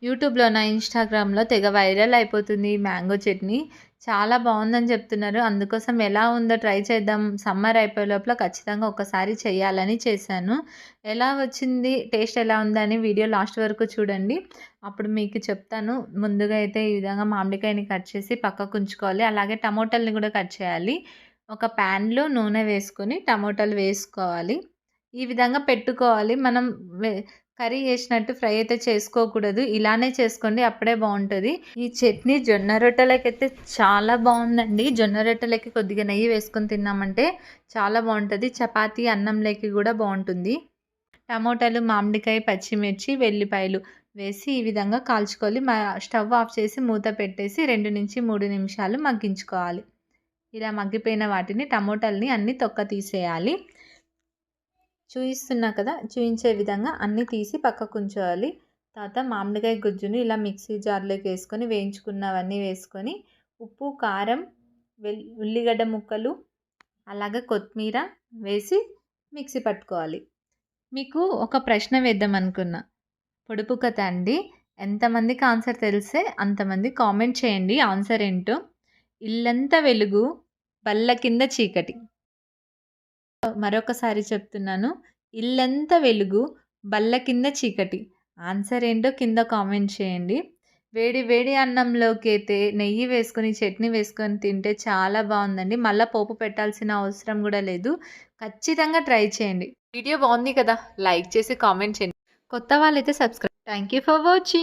యూట్యూబ్‌లోనా, ఇన్‌స్టాగ్రామ్‌లో తెగ వైరల్ అయిపోతుంది ఈ మ్యాంగో చట్నీ. చాలా బావుందని చెప్తున్నారు. అందుకోసం ఎలా ఉందో ట్రై చేద్దాం. సమ్మర్ అయిపోయే లోపల ఖచ్చితంగా ఒకసారి చేయాలని చేశాను. ఎలా వచ్చింది, టేస్ట్ ఎలా ఉందని వీడియో లాస్ట్ వరకు చూడండి. అప్పుడు మీకు చెప్తాను. ముందుగా అయితే ఈ విధంగా మామిడికాయని కట్ చేసి పక్కకుంచుకోవాలి. అలాగే టమోటాలని కూడా కట్ చేయాలి. ఒక ప్యాన్‌లో నూనె వేసుకొని టమోటాలు వేసుకోవాలి. ఈ విధంగా పెట్టుకోవాలి. మనం వె కర్రీ చేసినట్టు ఫ్రై అయితే చేసుకోకూడదు. ఇలానే చేసుకోండి అప్పుడే బావుంటది. ఈ చట్నీ జొన్న రొట్టెలకైతే చాలా బావుందండి. జొన్న రొట్టెలకి కొద్దిగా నెయ్యి వేసుకొని తిన్నామంటే చాలా బావుంటది. చపాతీ, అన్నంలోకి కూడా బావుంటుంది. టమోటాలు, మామిడికాయ, పచ్చిమిర్చి, వెల్లిపాయలు వేసి ఈ విధంగా కాల్చుకోవాలి. స్టవ్ ఆఫ్ చేసి మూత పెట్టేసి 2-3 నిమిషాలు మగ్గించుకోవాలి. ఇలా మగ్గిపోయిన వాటిని టమోటాలని అన్నీ తొక్క తీసేయాలి. చూయిస్తున్నా కదా! చూయించే విధంగా అన్నీ తీసి పక్కకుంచోవాలి. తర్వాత మామిడికాయ గుజ్జుని ఇలా మిక్సీ జార్‌లోకి వేసుకొని వేయించుకున్నవన్నీ వేసుకొని ఉప్పు, కారం, ఉల్లిగడ్డ ముక్కలు, అలాగే కొత్తిమీర వేసి మిక్సీ పట్టుకోవాలి. మీకు ఒక ప్రశ్న వేద్దాం అనుకున్నా. పొడుపు కథ అండి. ఎంతమందికి ఆన్సర్ తెలిస్తే అంతమంది కామెంట్ చేయండి ఆన్సర్ ఏంటో. ఇల్లంతా వెలుగు, బల్ల కింద చీకటి. మరొకసారి చెప్తున్నాను. ఇల్లంతా వెలుగు, బల్ల కింద చీకటి. ఆన్సర్ ఏంటో కింద కామెంట్ చేయండి. వేడి వేడి అన్నంలోకైతే నెయ్యి వేసుకొని, చట్నీ వేసుకొని తింటే చాలా బావుందండి. మళ్ళా పోపు పెట్టాల్సిన అవసరం గూడా లేదు. ఖచ్చితంగా ట్రై చేయండి. వీడియో బావుంది కదా! లైక్ చేసి కామెంట్ చేయండి. కొత్త వాళ్ళైతే subscribe. Thank you for watching.